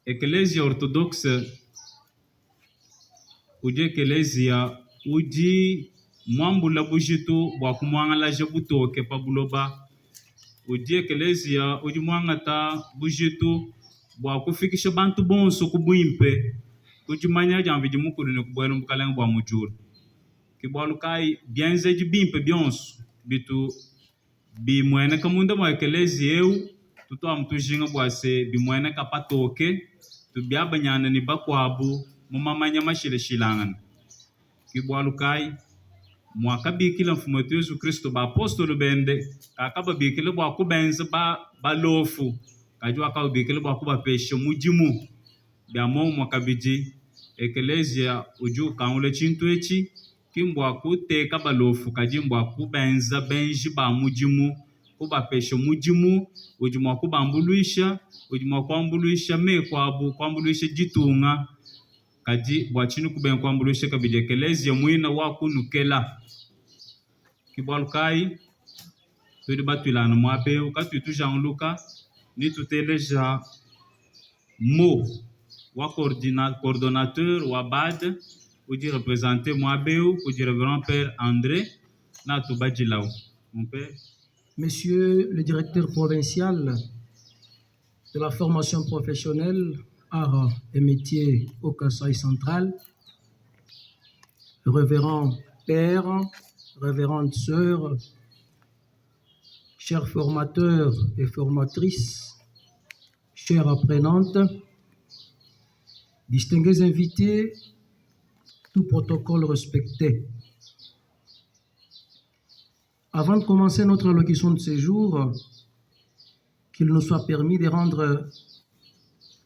Ecclesia orthodoxe uje ecclesia uji mwambula bujitu bwa kumwangalaje butoke pa buloba. Uji ecclesia uji mwangata bujitu bwa kufikisha bantu bonso kubwimpe. Uji manya jambi jimukuru ne kubwela mbukalenga bwa mujuru. Kibwalukai bienze jibimpe bionso bitu bimwene kamunda mwa ecclesia eu tuto amtujinga bwase bimwene kapatoke tubiabanyana ni bakwabu mumamanya mashile shilangana. Kibwalukai mwaka bikila mfumo wetu Yesu Kristo ba apostolo bende kakaba bikile bwa kubenza ba lofu kajua ka bikile bwa kuba peshe mujimu bya mwaka biji ecclesia uju kaule chintu echi kimbwa kuteka balofu kajimbwa kubenza benji ba mujimu kuba peshe mujimu ujimwa kubambuluisha ujimwa kwambuluisha mekwabu kwambuluisha jitunga kaji bwachinu kuben kwambuluisha kabije ecclesia mwina wakunukela. Kibwalukai tudi batwilana mwabeu katuitu Jean Luca ni tuteleja mo wa coordonnateur wa BAD uji représenter mwabeu uji révérend père André na tubajilaw mon père. Monsieur le directeur provincial de la formation professionnelle arts et métiers au Kasaï central, révérend père, révérende sœur, chers formateurs et formatrices, chères apprenantes, distingués invités, tout protocole respecté. Avant de commencer notre allocution de séjour, qu'il nous soit permis de rendre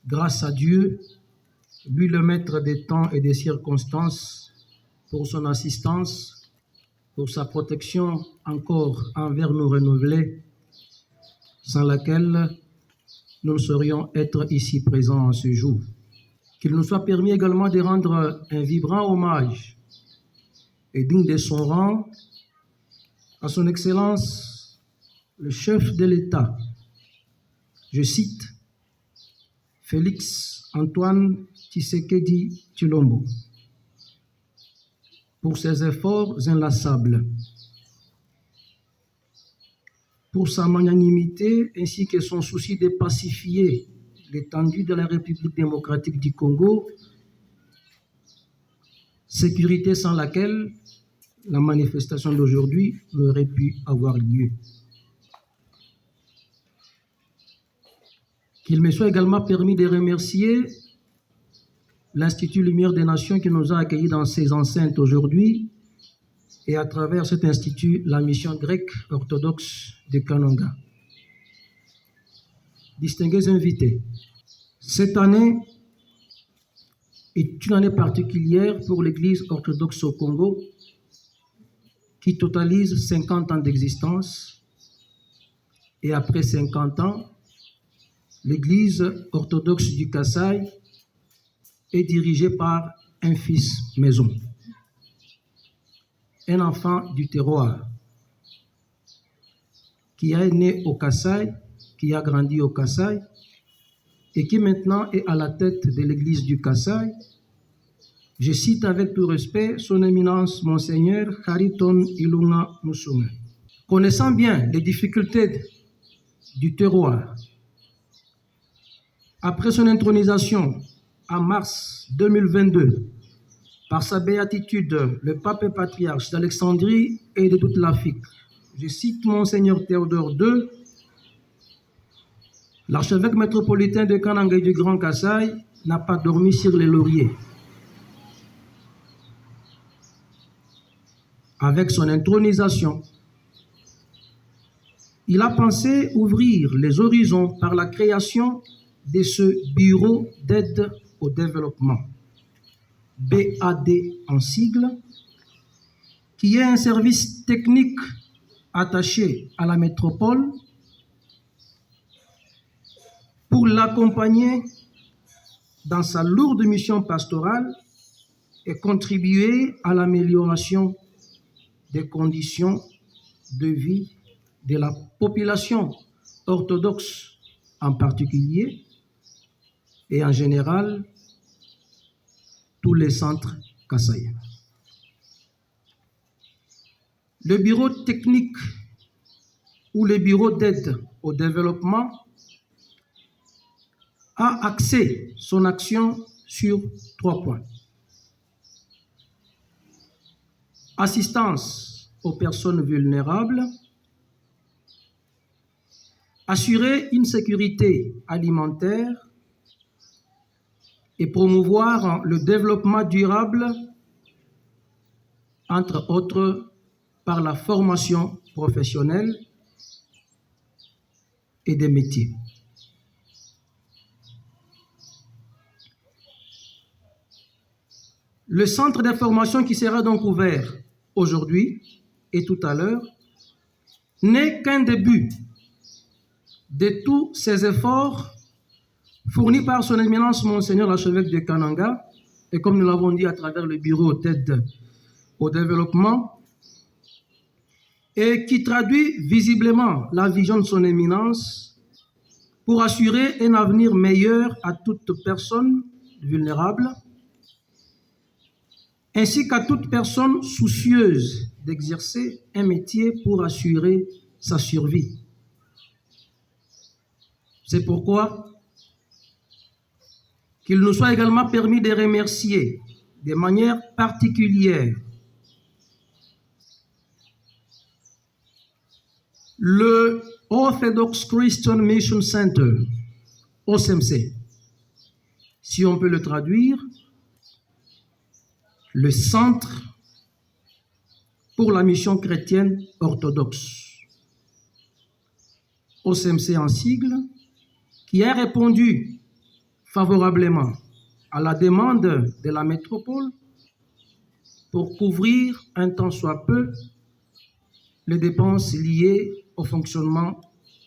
grâce à Dieu, lui le maître des temps et des circonstances, pour son assistance, pour sa protection encore envers nous renouvelée, sans laquelle nous ne saurions être ici présents en ce jour. Qu'il nous soit permis également de rendre un vibrant hommage et digne de son rang à son Excellence, le chef de l'État, je cite, Félix Antoine Tshisekedi Tshilombo, pour ses efforts inlassables, pour sa magnanimité ainsi que son souci de pacifier l'étendue de la République démocratique du Congo, sécurité sans laquelle la manifestation d'aujourd'hui n'aurait pu avoir lieu. Qu'il me soit également permis de remercier l'Institut Lumière des Nations qui nous a accueillis dans ses enceintes aujourd'hui et à travers cet institut, la mission grecque orthodoxe de Kananga. Distingués invités, cette année est une année particulière pour l'Église orthodoxe au Congo qui totalise 50 ans d'existence et après 50 ans, l'Église orthodoxe du Kasaï est dirigée par un fils maison, un enfant du terroir, qui est né au Kasaï, qui a grandi au Kasaï et qui maintenant est à la tête de l'Église du Kasaï. Je cite avec tout respect son éminence Monseigneur Khariton Ilunga Musume. Connaissant bien les difficultés du terroir, après son intronisation en mars 2022 par sa béatitude, le pape patriarche d'Alexandrie et de toute l'Afrique, je cite Monseigneur Théodore II, l'archevêque métropolitain de Kananga et du Grand Kasaï n'a pas dormi sur les lauriers. Avec son intronisation, il a pensé ouvrir les horizons par la création de ce bureau d'aide au développement, BAD en sigle, qui est un service technique attaché à la métropole pour l'accompagner dans sa lourde mission pastorale et contribuer à l'amélioration des conditions de vie de la population orthodoxe en particulier, et en général tous les centres kassaïens. Le bureau technique ou le bureau d'aide au développement a axé son action sur 3 points. Assistance aux personnes vulnérables, assurer une sécurité alimentaire et promouvoir le développement durable, entre autres par la formation professionnelle et des métiers. Le centre de formation qui sera donc ouvert aujourd'hui et tout à l'heure n'est qu'un début de tous ces efforts fournis par son éminence Monseigneur l'archevêque de Kananga et comme nous l'avons dit à travers le bureau d'aide au développement et qui traduit visiblement la vision de son éminence pour assurer un avenir meilleur à toute personne vulnérable ainsi qu'à toute personne soucieuse d'exercer un métier pour assurer sa survie. C'est pourquoi qu'il nous soit également permis de remercier de manière particulière le Orthodox Christian Mission Center, OCMC, si on peut le traduire, le Centre pour la mission chrétienne orthodoxe, OCMC en sigle, qui a répondu favorablement à la demande de la métropole pour couvrir un tant soit peu les dépenses liées au fonctionnement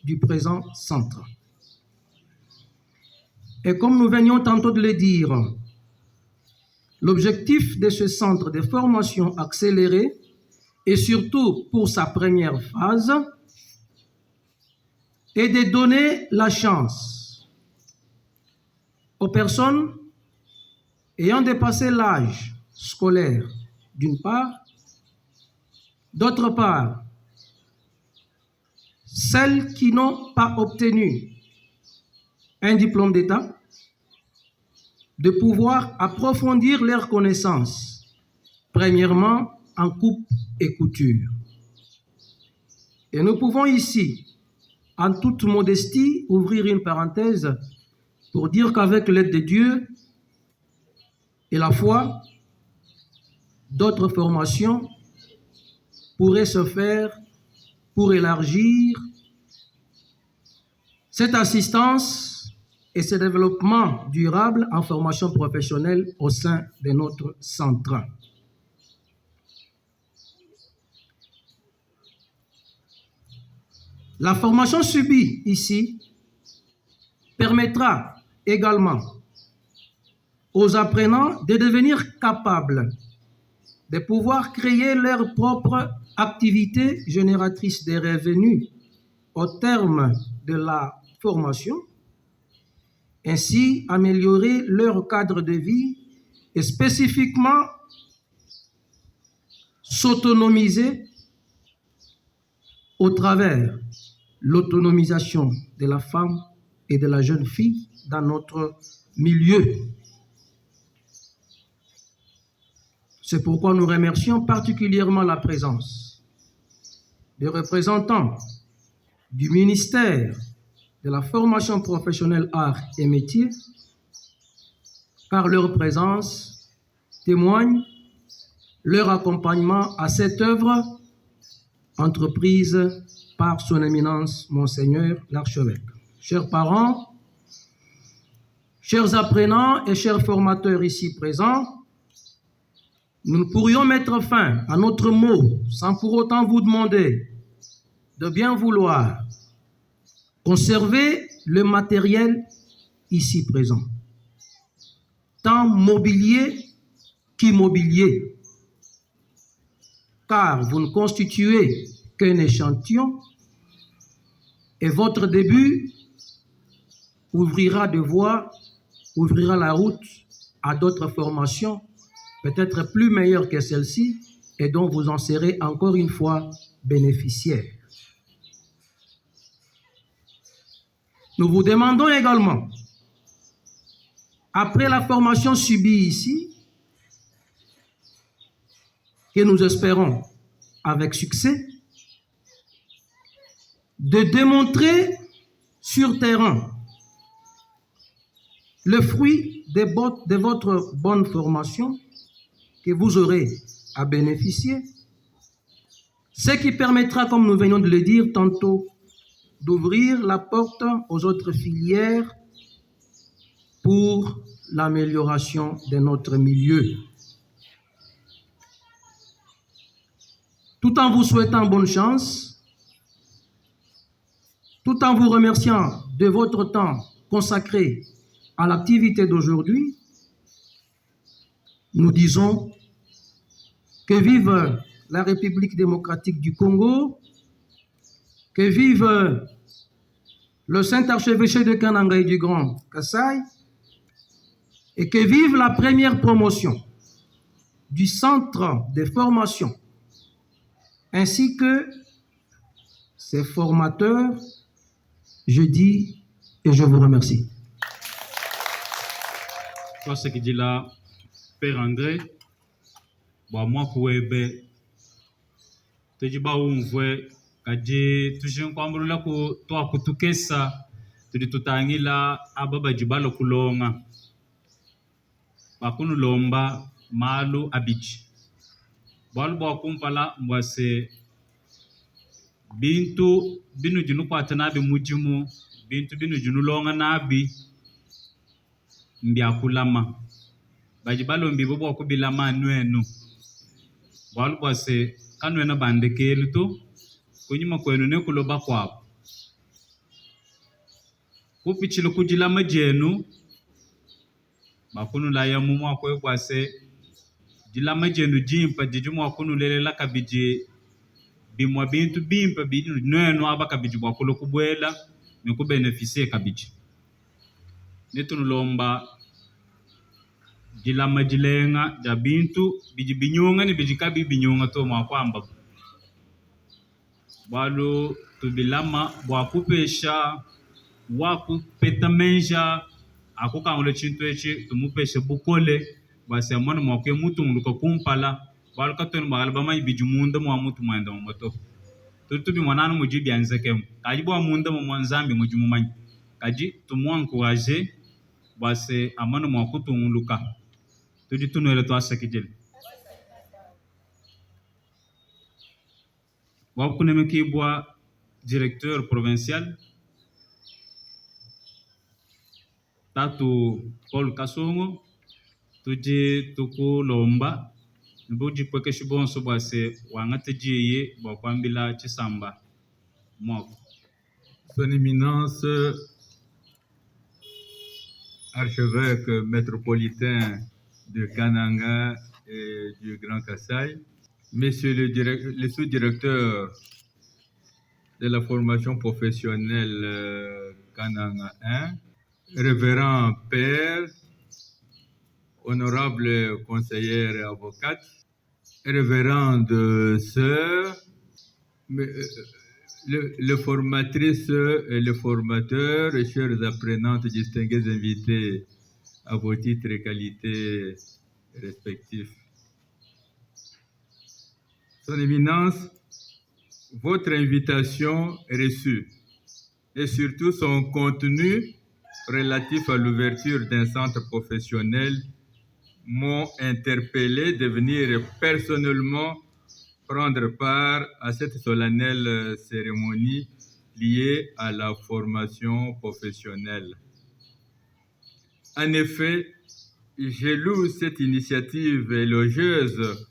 du présent centre. Et comme nous venions tantôt de le dire, l'objectif de ce centre de formation accélérée, et surtout pour sa première phase, est de donner la chance aux personnes ayant dépassé l'âge scolaire, d'une part, d'autre part, celles qui n'ont pas obtenu un diplôme d'État, de pouvoir approfondir leurs connaissances, premièrement en coupe et couture. Et nous pouvons ici, en toute modestie, ouvrir une parenthèse pour dire qu'avec l'aide de Dieu et la foi, d'autres formations pourraient se faire pour élargir cette assistance et ce développement durable en formation professionnelle au sein de notre centre. La formation subie ici permettra également aux apprenants de devenir capables de pouvoir créer leur propre activité génératrice de revenus au terme de la formation, ainsi améliorer leur cadre de vie et spécifiquement s'autonomiser au travers l'autonomisation de la femme et de la jeune fille dans notre milieu. C'est pourquoi nous remercions particulièrement la présence des représentants du ministère de la formation professionnelle arts et métiers, car leur présence témoigne leur accompagnement à cette œuvre entreprise par son éminence Monseigneur l'archevêque. Chers parents, chers apprenants et chers formateurs ici présents, nous ne pourrions mettre fin à notre mot sans pour autant vous demander de bien vouloir conserver le matériel ici présent, tant mobilier qu'immobilier, car vous ne constituez qu'un échantillon et votre début ouvrira des voies ouvrira la route à d'autres formations, peut-être plus meilleures que celle-ci, et dont vous en serez encore une fois bénéficiaires. Nous vous demandons également, après la formation subie ici, que nous espérons avec succès, de démontrer sur terrain le fruit de votre bonne formation que vous aurez à bénéficier, ce qui permettra, comme nous venons de le dire tantôt, d'ouvrir la porte aux autres filières pour l'amélioration de notre milieu. Tout en vous souhaitant bonne chance, tout en vous remerciant de votre temps consacré à l'activité d'aujourd'hui, nous disons que vive la République démocratique du Congo, que vive le Saint-Archevêché de Kananga et du Grand Kassai, et que vive la première promotion du centre de formation, ainsi que ses formateurs. Je dis et je vous remercie. Toi, ce qui dit là, Père André, moi, Kouebe, tu dis, on voit, kaji, tu sais, quand on l'a ko, toi, kutukesa, tu dis, tout angi là, ababa jibalo kulonga, bakunu lomba, malu abichi. Balbo kumpala, moi, c'est bintu, binu junu kwa tanabi mujimu, bintu binu junu longa nabi, mbiakulama. Bajibalo mbibo kwa kubilama nuenu. Balbo se kanwena bandeke luto, kunyima kwenu ne kuloba kwapo. Kupichilo kujilama jenu, bakunu la ya mumu akwe kwa se, jilama jenu jimpa, jijumu wakunu lele la kabiji, bimwa bintu bimpa binu nuenu aba kabiji wakulo kubwela, nuku beneficie kabiji. Netunu lomba, jilama jilenga, jabintu, biji binyonga ni biji kabi binyonga to mwakwamba. Walu tubilama, wakupesha, wakupeta menja, akuka ngole chintu echi, tumupeshe bukole, basi amwana mwakwe mutu muluka kumpala, walu katonu magalabama ibiji munda mwamutu mwenda mwato. Tutubi mwananu mujibi anzekemu. Kajibu wa munda mwanzambi mujimumanyi. Kaji tumu encourager, basi amwana mwakutu muluka. Tudi tunuele to asakijeli. Wakuneme kibwa directeur provincial Tatu Paul Kasongo tuji tuku lomba mbuji kweke shibonso bwase wangate jiye bwakwambila chisamba mwako. Son Éminence archevêque métropolitain de Kananga et du Grand Kassai, Monsieur le sous-directeur de la formation professionnelle Kananga 1, révérend père, honorable conseillère et avocate, révérende sœur, les formatrices et les formateurs, et chers apprenantes, distingués invités à vos titres et qualités respectifs. Son Éminence, votre invitation est reçue et surtout son contenu relatif à l'ouverture d'un centre professionnel m'ont interpellé de venir personnellement prendre part à cette solennelle cérémonie liée à la formation professionnelle. En effet, je loue cette initiative élogieuse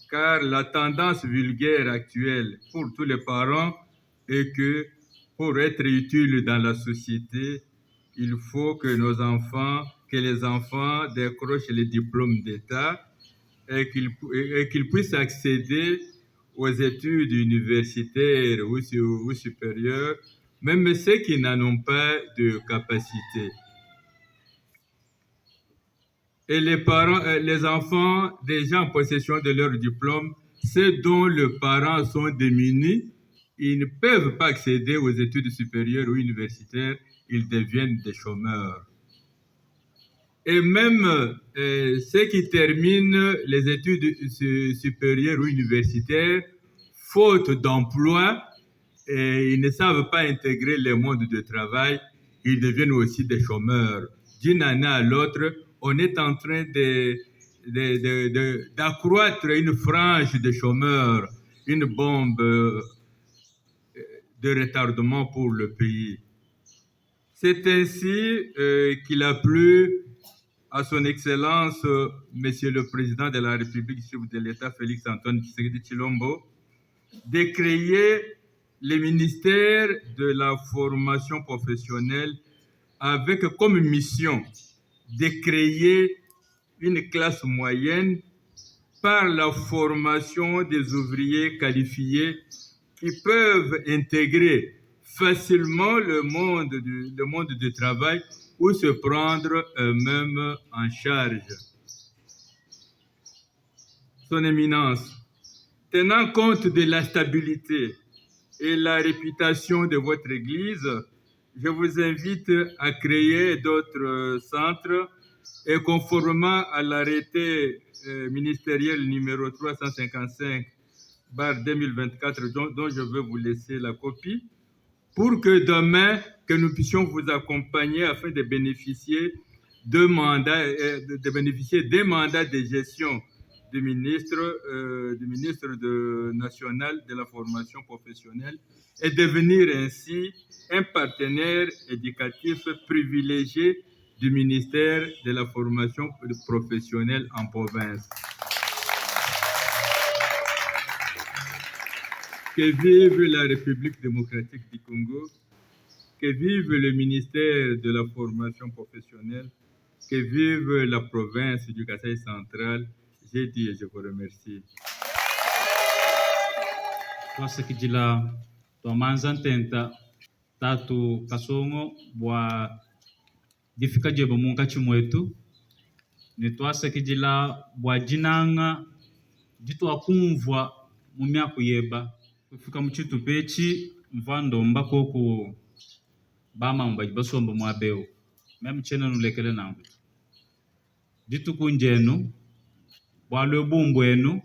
car la tendance vulgaire actuelle pour tous les parents est que pour être utile dans la société, il faut que les enfants décrochent les diplômes d'État et qu'ils puissent accéder aux études universitaires ou supérieures, même ceux qui n'en ont pas de capacité. et les parents, les enfants déjà en possession de leur diplôme, ceux dont les parents sont démunis, ils ne peuvent pas accéder aux études supérieures ou universitaires, ils deviennent des chômeurs. Et même ceux qui terminent les études supérieures ou universitaires, faute d'emploi, et ils ne savent pas intégrer le monde du travail, ils deviennent aussi des chômeurs. D'une année à l'autre, on est en train d'accroître une frange de chômeurs, une bombe de retardement pour le pays. C'est ainsi qu'il a plu à son Excellence, Monsieur le Président de la République, chef de l'État, Félix Antoine Tshisekedi Tshilombo, de créer le ministère de la formation professionnelle avec comme mission de créer une classe moyenne par la formation des ouvriers qualifiés qui peuvent intégrer facilement le monde du travail ou se prendre eux-mêmes en charge. Son Éminence, tenant compte de la stabilité et la réputation de votre Église, je vous invite à créer d'autres centres et conformément à l'arrêté ministériel numéro 355/2024 dont je vais vous laisser la copie, pour que demain, que nous puissions vous accompagner afin de bénéficier des mandats de gestion du ministre national de la formation professionnelle et devenir ainsi un partenaire éducatif privilégié du ministère de la formation professionnelle en province. Que vive la République démocratique du Congo, que vive le ministère de la formation professionnelle, que vive la province du Kasaï central. J'ai dit et je vous remercie. Twasa kijila twamanza ntenta tatu kasongo bwa difika jeba munka chimwetu ni twasa kijila bwa jinanga jitwa kumvwa mu myaka yeba kufika muchitu pechi mvando mbakoko bamamba basomba mwabeo meme chena nulekele nangu ditu kunjenu bwalwe bumbwenu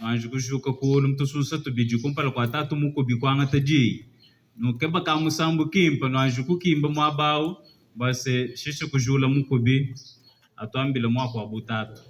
anju kushuka kuno mtususa tubiji kumpala kwa tatu muko bikwanga taji no keba ka musambu kimpa no anju kukimba mwabao base shishe kujula muko bi atwambile mwako abutatu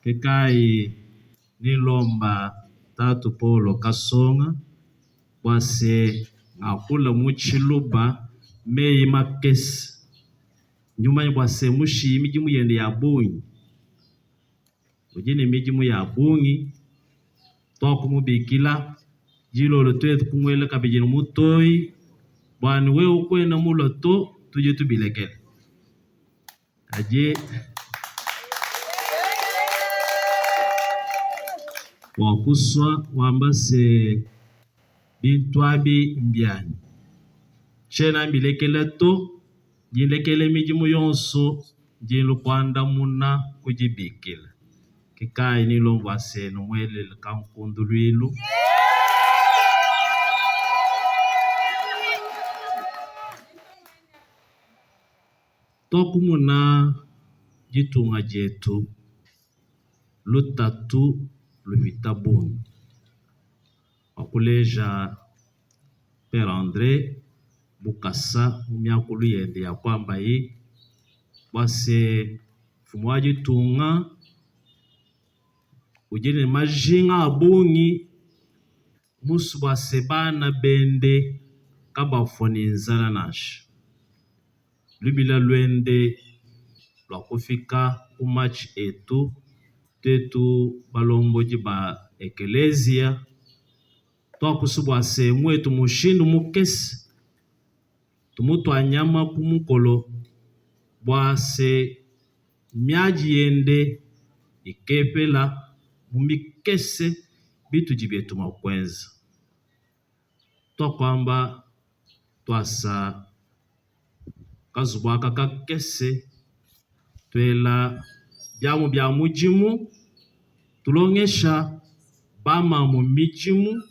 Kekai nilomba Tatu Paulo Kasonga wase ngakula muchiluba mei makesi nyuma wase mushi miji muyende ya bunyi ujine miji mu ya bunyi toku mubikila jilolo twetu kumwele kabijini mutoi bwani we ukwena muloto tuje tubilekele aje wakuswa wambase bintwabi mbyani chena mbilekele to jilekele miji muyonso jilu kwanda muna kujibikila kikai nilombo asenu mwele kankundu lwilu toku muna jitunga jetu lutatu lumitabuni wakuleja Père André Bukasa mumyakulu yende ya kwamba hii wase fumwaji tunga ujine majinga abungi musu wase bana bende kabafoni nzala nashi lubila lwende lwakufika kumachi etu tetu balomboji ba ekelezia twakusubwase mwetu mushindu mukesi tumutwanyama kumukolo bwase myaji yende ikepela mumikese bitu jibyetu makwenza twakwamba twasa kazubwaka kakese twela byamu bya mujimu tulongesha bama mu mijimu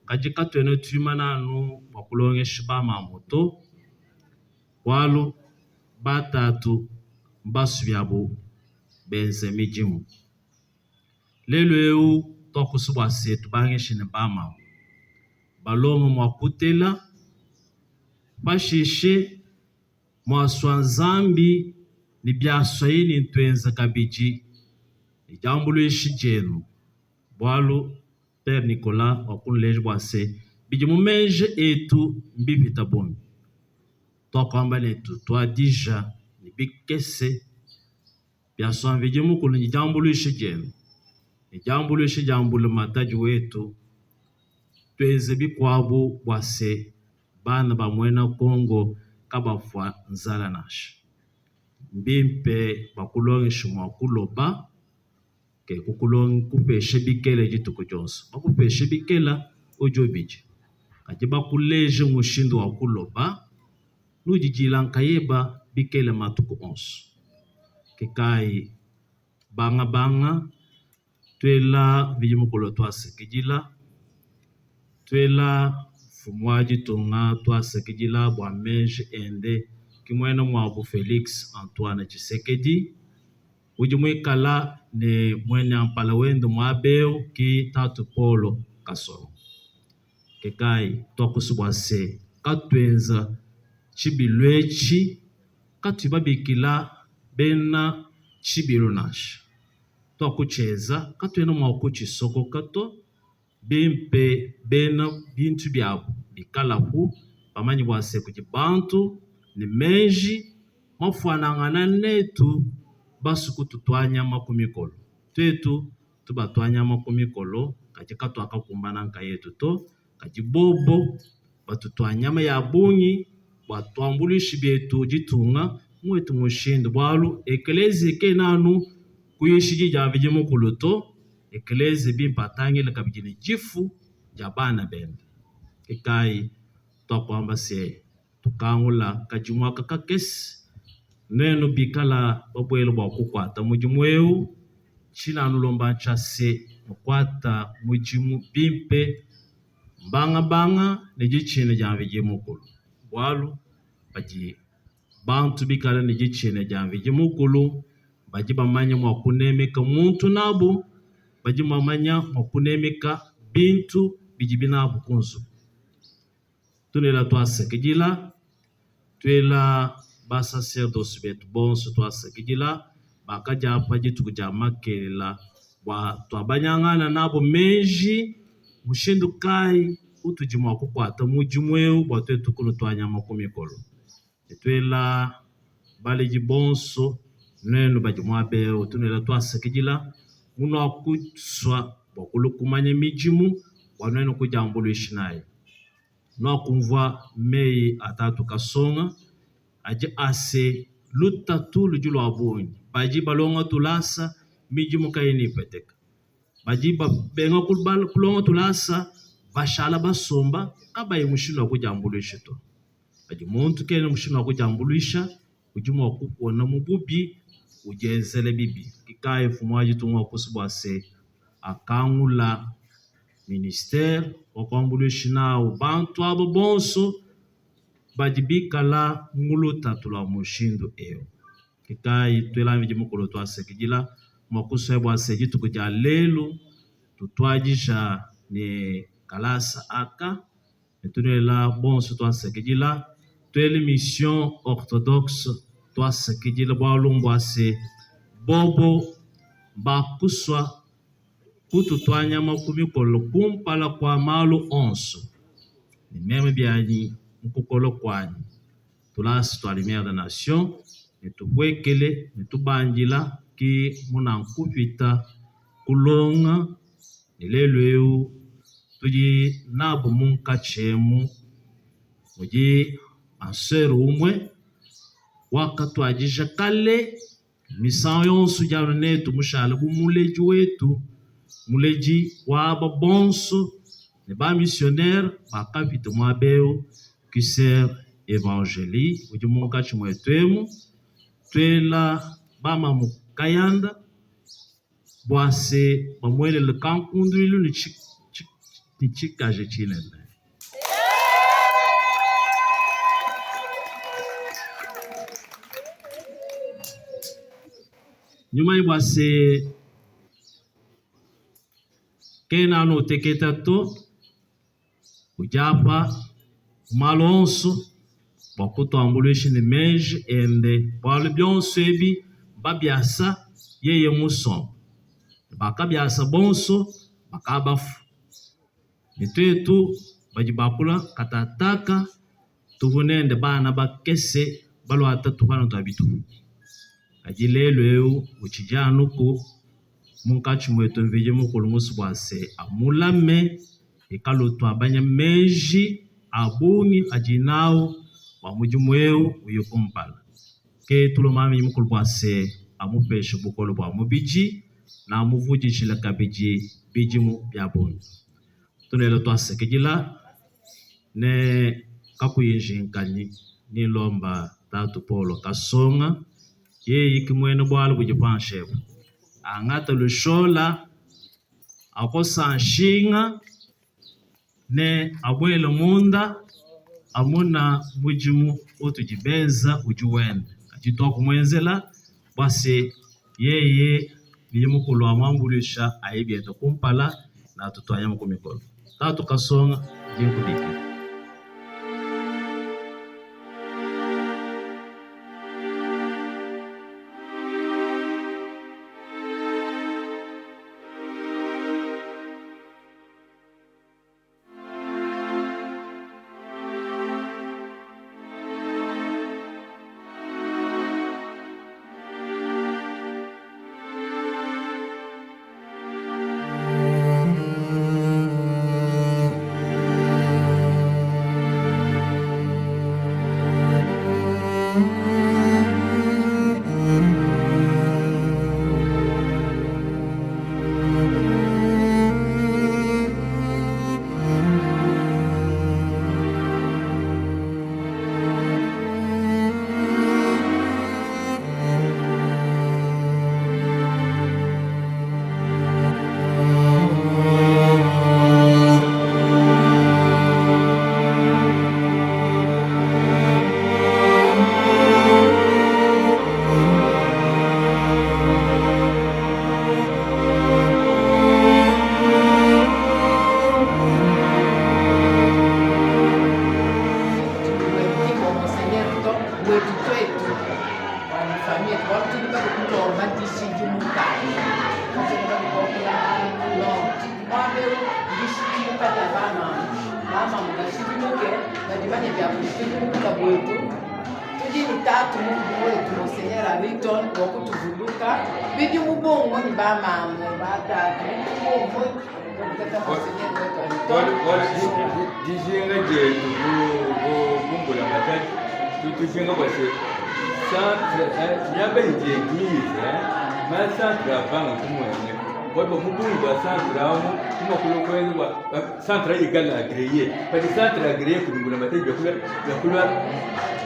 kajika twene twima nanu wakulongesha bama muto walo batatu mbasu byabo benze mijimu lelo eu tokusubwase tubangeshe ne bama balomo mwakutela bashishe mwaswa zambi ni byaswa yini ntwenza kabiji ijambulo ishijenu bwalo Père Nicolas wakunleje bwase biji mumeje etu mbibita bombi twakwamba netu twadija ni bikese byaswa biji mukulu ni jambulo ishijenu ijambulo ishijambulo mataji wetu tweze bikwabo bwase bana bamwena Kongo kabafwa nzala nashi mbimpe bakulongesha mwakuloba ke kukulong kupeshe bikele jituko jonso bakupeshe bikela ojo biji kati bakuleje mushindu wakuloba nujijila nkayeba bikele matuko onso kekai banga twela bijimukulo twasekijila twela fumwaji tunga twasekijila bwa meje ende kimwena mwabu Felix Antoine Tshisekedi ujimwikala ne mwena mpala wendo mwabeo ki Tatu Paulo Kasonga kekai twakusubwase katwenza chibilwechi katwibabikila bena chibilu nashi twakucheza katwena mwakuchisoko kato bimpe bena bintu byabo bikalaku bamanyi bwase kujibantu ni menji mwafuanangana netu basuku tutwanyama kumikolo twetu tubatwanyama kumikolo katika twakakumbana nka yetu to kajibobo batutwanyama ya bunyi batwambulishi byetu jitunga mwetu mushindu bwalu ekelezi ke nanu kuyishiji javije mukulu to ekelezi bimpatangile kabijini jifu jabana bende kekai twakwamba se tukangula kajimwaka kakesi neno bikala babwelo bwa kukwata mujimweu china anulomba nchase mukwata mujimu bimpe banga nejichine javije mukulu bwalu baji bantu bikala nejichine javije mukulu baji bamanya mwakunemeka muntu nabo baji bamanya mwakunemeka bintu bijibinabu kunzu tunela twasekejila twela ba sacerdoce betu bonso twasekidila bakajapa jituku ja makelela bwa twabanyang'ana nabo meji mushindu kai utujimwa kukwata mujimweu bwa twetu kuno twanyama kumikolo etwela baleji bonso nenu bajimwabeo tunela twasekidila muno akuswa bwa kulukumanya mijimu wanenu kujambuluishi naye no kumvwa mei atatu kasonga aje ase lutatu lujulo abonyi baji balonga tulasa mijimu kaini peteka baji benga kulonga tulasa bashala basomba kabaye mushino kujambuluisha to baji muntu kene mushino kujambuluisha ujumu wakupona mububi ujenzele bibi kikaye fumwaji tumwa kusubwase akangula ministère wakwambuluishi nao bantu abo bonso bajibikala ngulu tatula mushindu eo kikayi twelamiji mukulu twasekijila mwakuswebwa sejitu kuja lelu tutwajisha ne kalasa aka etunela bonso twasekijila twele mission orthodoxe twasekijila bwalumbwase bobo bakuswa kutu twanyama kumikolo kumpala kwa malu onso ni meme byanyi mukukolo kwanyi tulasi twa lumière de nation nitubwekele nitubanjila ki muna nkupita kulonga nilelweu tuji nabo munkachemu muji anseru umwe wakatwajisha kale misan yonsu jalo netu mushala bumuleji wetu muleji waba bonso ne ba missionnaire bakapita mwabeo kiser evangeli uji munkachi mwetwemu twela bama mukayanda bwase bamwelele kankundulilu ni chikaje chinene nyuma ibwase kena no teketa to ujapa malonso bakutwambulishi ne meje ende bwale byonso ebi babyasa yeye muson bakabyasa bonso bakabafu nitwetu bajibakula katataka tubunende bana bakese balwata tukana twabitu ajilelweu uchijanuku munkachi mwetu mvije mukulu musubwase amulame ikalutu abanya meji abuni ajinao wamujimweu uyukumpala ke tulomami mukulu bwase amupeshe bukolo bwa mubiji na amuvujishila kabiji bijimu byabuni tunelo twasekejila ne kakuyinjinkani nilomba tatu Polo Kasonga yeye kimwene bwala kujipanshebu angata lushola akosa nshinga ne abwele munda amuna mujimu utujibeza ujuwende ajitoa kumwenzela basi yeye niye mukulu amambulisha ayibyeta kumpala na tutwanya mukumikolo tatu Kasonga jinkubiki. pata mama mkashikuke badimanye vya kushikuka bwetu tujini tatu mungu wetu Monseigneur Ariton kwa kutuvuluka bidi mubongo ni bama batatu mubongo kutata Monseigneur wetu dijinga je bumbu la matati tutujinga base centre nyabe je église mais centre avant kumwene kwa hivyo mubungu wa centre au kuma kulokwezi wa centre igala agréé parce que centre agréé kudungula matati ya kula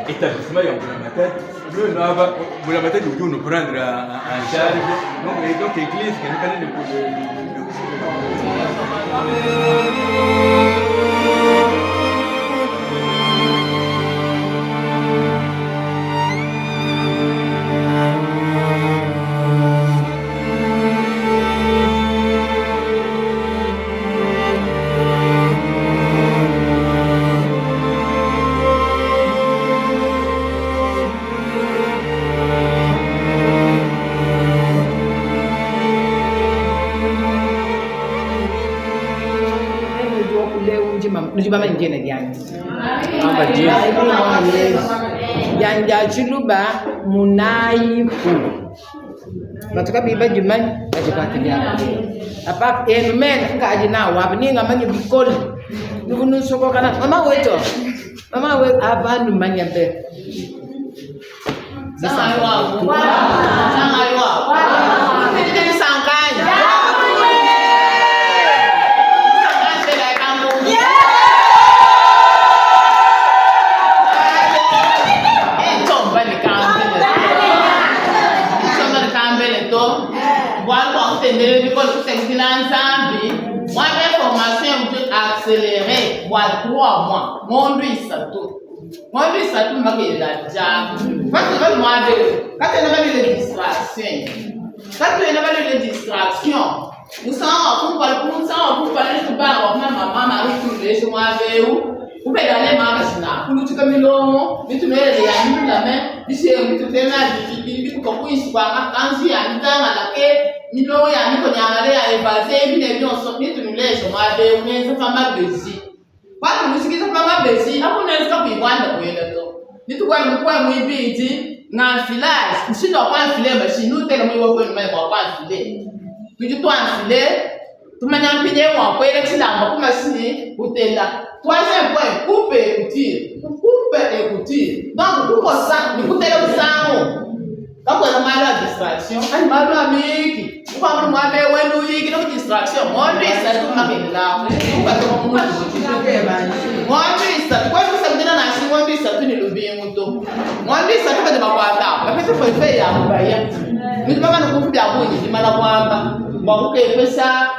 établissement ya ngula matati nous n'ava ngula matati uju nous prendre en charge donc église qui nous connaît nujibama njene diani yanja chiluba munaifu batuka biba jumani bajibati diani apa men ka ajina wa ni ngamanyi bikol nugunu soko kana mama we abandu manyabe sasa wa accéléré, 3 mois. Mon lui, ça tout. Moi, lui, ça tout m'a dit la jam. Quand tu veux moi, quand tu n'as pas eu de distraction, quand tu n'as pas eu de distraction, nous sommes pour parler de bar, maman, Marie, tout les jours, vous pouvez aller ma machine, vous tu comme le long, mais tu mets les amis la main, tu sais, tu fais ma difficulté, pour qu'on puisse voir, quand tu as un temps à la quai, milo ya niko nyangale ya ebaze bine bino so nitu nilezo mabe unaweza kama bezi watu msikiza kama bezi hapo unaweza kuibanda kwenda to nitu kwa mkwa mwibiti na filage mshindo kwa file machine utela mwiwa kwa mwe kwa file tuju to file tumanya mpije wa kwele tilamba kuma sini utela troisième point couper écouter donc kuko sa nikutela usango kako na mala distraction ani malo amiki kwa mtu mwabe wenu yiki na distraction mondo isa tu mabela kwa to mungu mondo isa kwa tu sabina na shi mondo isa tu ni lubi muto mondo isa tu bade bakwata bapete foi ya mbaya mtu baba na kufudia abunyi di mala kwamba bakuke pesa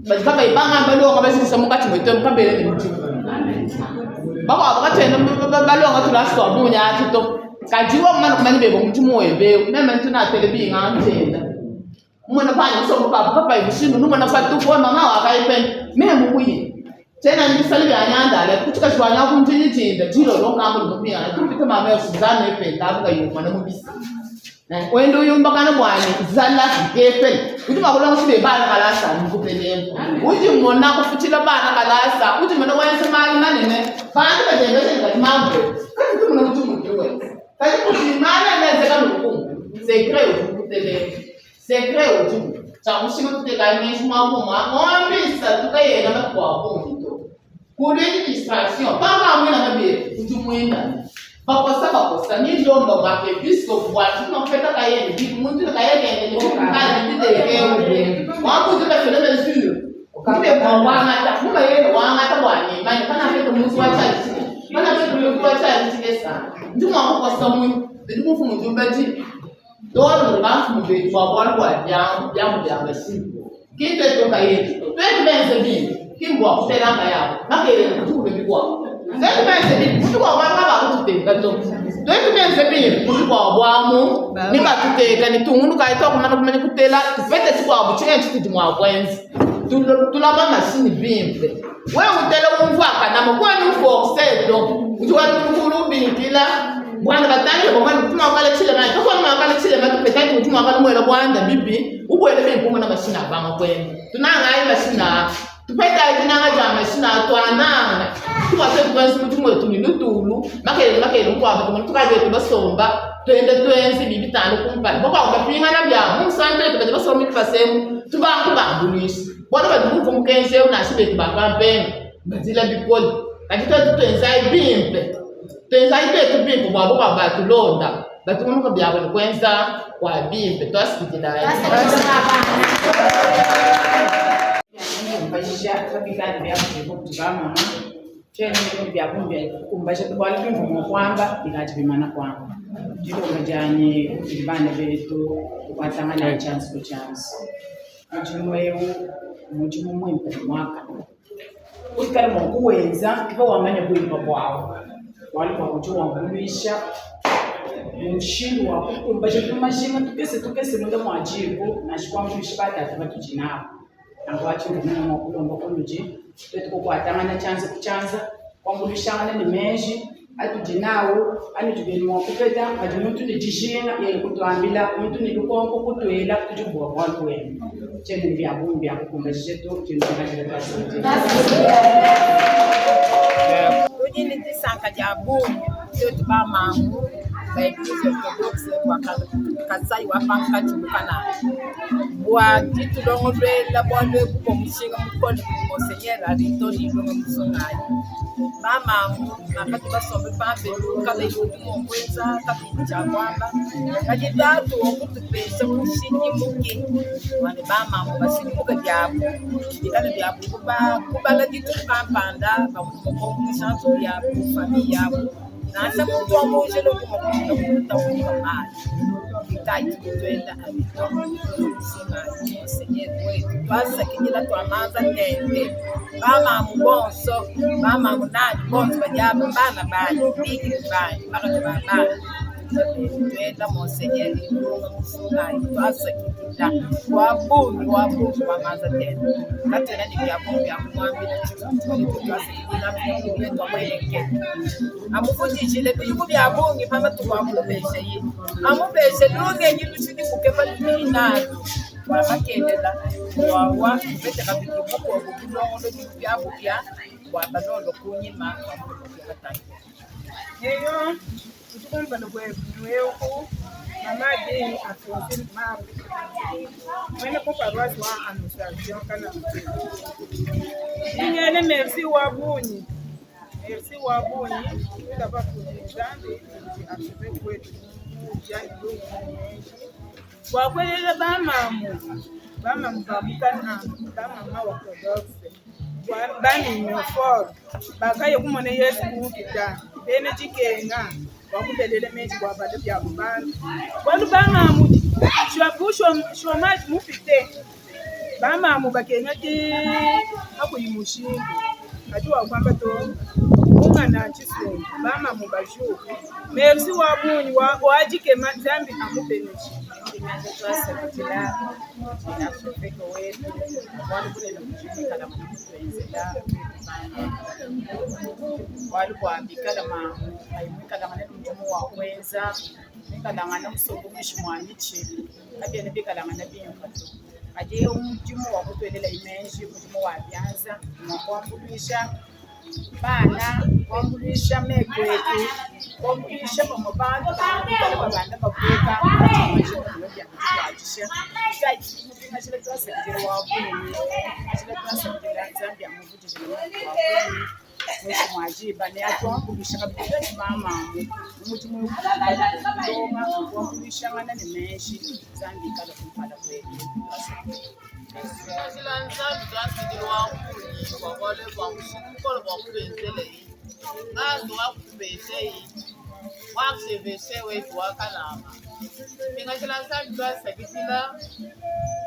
bajikaba ibanga balo ngabasi samuka timweto mkabele ni mtu baba wakati na balo ngatulasto abunya atito kajiwa mwana kumani bebo mtumu webe mema ntuna telebi ngantenda mwana panya so papa ibishinu numwana patu kwa mama wakaipen memu muyi tena nisali ya nyanda le kutuka shwanya kumtinyi tinda jiro longa mu mupia tupita mama yosuzana ependa abuka yuma na mubisi wendo yumba kana bwana zalla gepen utuma kulanga sibe bana kalasa ngupeleni uji mona kufutila bana kalasa uji mona wense mali manene bana bajenga ngati mambo kasi tumuna utumu kewe kasi kusimana nezeka nukumu secret ukutele secret utumu chamushima tuteka mesmo alguma ombisa tukayena bakwa bonito kule distraction panga mwina mabe utumuenda bakosa ni lomba make bisko bwati no feta kayeni bi muntu kayeni ni kali ndeke wangu tuka fele mesure kule kwa wangata kuma yeye wangata bwani mani kana feta musu wa chali kana feta musu wa chali tigesa ndimo ko samu ndimo fu mutu baji dole ba fu mutu kwa bwa ya basi kito to kayeni to benze bi kimbo kutela kaya makele kutuke bikwa Zé bem, muito bom, vai lá, tu tem, então. Tu é que bem, Zé bem, muito bom, boamo, nem vai tu ter, que tu não cai toca, mas não come nem cutela, tu fez esse boamo, tinha antes de moar, tu lá vai mais sim bem, ué, o tele vaca, na mão, quando for cedo, tu vai no furo bem, que lá, quando vai dar, eu vou tu não vai tirar mais, tu quando não vai tirar mais, tu pega tu não vai moer, boanda, bibi, o boi bem como na machina, vamos, tu não vai machina, tu pega ya tinanga jama sina twananga tuwa se kwansi mutu mwetu ni lutulu makele kwa bato tuka betu basomba twende twenzi bibitano kumpani boko ngapinga na bya mu santre to bato basomba pasemu tubangu bangulisi bona bato mu mkense una sibetu bapampenga bazila bikoli kati to twenzai bimpe twenzai betu bimpe bwa boko bato londa bato mu ko bya bano kwenza kwa bimpe to asikitila Mbajija kabikani bya kutuka mama cheni bya kumbe kumbaje twali bimvumo kwamba bikati bimana kwamba ndiko ngajanye kubana betu kwatamana chance to chance mujimu mwempe mwaka ukari mu kuwenza kiba wamanya kuimba kwawo wali kwa kujua nguluisha mushindu wa kumbaje kumashima tukese munda mwajibu na shikwangu shibata atabajinabo angwacho ngumuna kulomba koluji tetu kwatangana chance kuchanza kwambulishana ni meji atujinawo anitubeni mwakupeta ati muntu ni jishinga yeye kutuambila muntu ni lukongo kutuela kujubwa kwa wenu chene bya bumbi ya kukumba chetu kinokajira kasente ujini tisanka ja bumbi tetu ba mangu baikuse kodokse kwa kasai wa panka chukana wa kitu dongo bela bonde kuko mushinga mukole monsenyera ritoni dongo musongai mama nakati basombe pambe kale yumo mwenza kapicha kwamba kajidatu okutupesa mushingi muke wale mama basini muke byabu ikale byabu kubala kitu kampanda bamuko musanzo ya familia yabo nasa muntu omuje lokumukunda kumama itai twenda abitosima monsenyeri wetu basa kinyila twamanza tende mama mbonso mama munani bonso bajaba bana bani bigi bani bakati bana twenda monsenyeri musunga basa kinyila wabuni wamanza tende katena ni byabumbi akumwambira twasa kinyila mwenye twamweleke amufujishile biyu byabungi pamba tukwamubeshe yi amubeshe lunge nyilushini kukepa luminado wamakelela wawa bete kabiki buko obulongo byabo bya wabalolo kunyima kwamubeshe yeyo tukumba nokweyo mama deni afonse mama mwene ko paroisse wa administration kana ngene merci wabunyi merci wabonye ndaba kuzanze archevêque wetu mujani wakwelele bamamu bamukana bamama orthodoxe bani nyofor bakaye kumone Yesu kukita ene chikenga wakubelele meji kwabade bya kubantu wanu bamamu shwamaji mufite bamamu bakenga ti akuyimushinga ajua kwamba to ungana chiso mama mubashu merci wabunyi wajike mazambi amubeneshi ingaje twasakitila na profeko wetu wali kule na kushika na kuendelea wali kuambika kama haimika kama neno mtumo wa kwenza nikadangana msobumishi mwanichi kabene bikadangana binyokato aje umjimo wa kutwelela imenji umjimo wa byanza mwakwambulisha bana kwambulisha megwetu kwambulisha mama bantu bakala babanda bakweka ajisha sai ngashile twasengera wabuni ngashile twasengera Zambia muvujije wabuni mweshi mwajiba ne atwambulisha kabisa mama umujimo ukudoma kwambulisha ngana ni meshi Zambia kala kumpada kwetu Silanza bidasidi wakuni wakole wakukolo wakubenzele ngazi wakubeshe wakubeshe wetu wakalama ngasilanza bidasakitila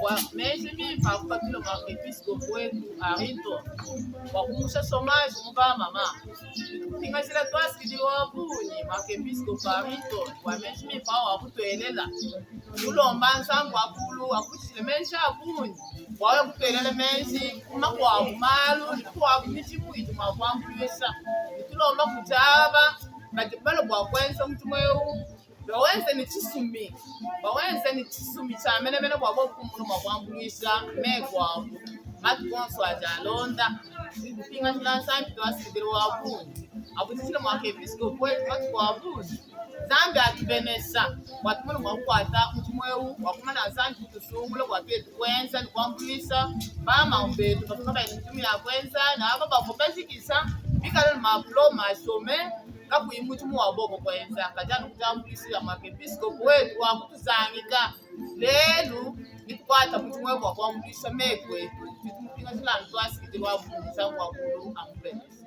wa meshi mipa kupatilo makepiskopu wetu arito wakumusha somaji muba mama ngasila twasikidi wabuni makepiskopu arito wa meshi mipa wakutwelela ulomba nsangu akulu akuchile meshi abuni wawe kutelele meshi kumakwa malu kwa kumichimuitu makwambulisa tulomba kutaba bakibalo kwa kwenza mtumweu bawenze ni chisumi cha mene kwa bokumulu makwambulisa mekwa matu konso ajalonda pinga tulansambi twasikiri wabundi abutishile mwaka episkopi wetu matu wabundi zambi atubenesa watumule mwakukwata muchimwewu wakumana zambi tusungule kwapetu kwenza nikwambulisa bamaumbetu bakukaba imitumi ya kwenza na aba bakupezikisa bikalelo mapulo masome kakuyi muchimu waboko kwenza kajana kutambulisa mwaka episkopi wetu wakutuzangika lelu nikukwata muchimwewu wakwambulisa mekwetu titumupinga chilanu twasikiri wabundi zangu wakulu amubenesa.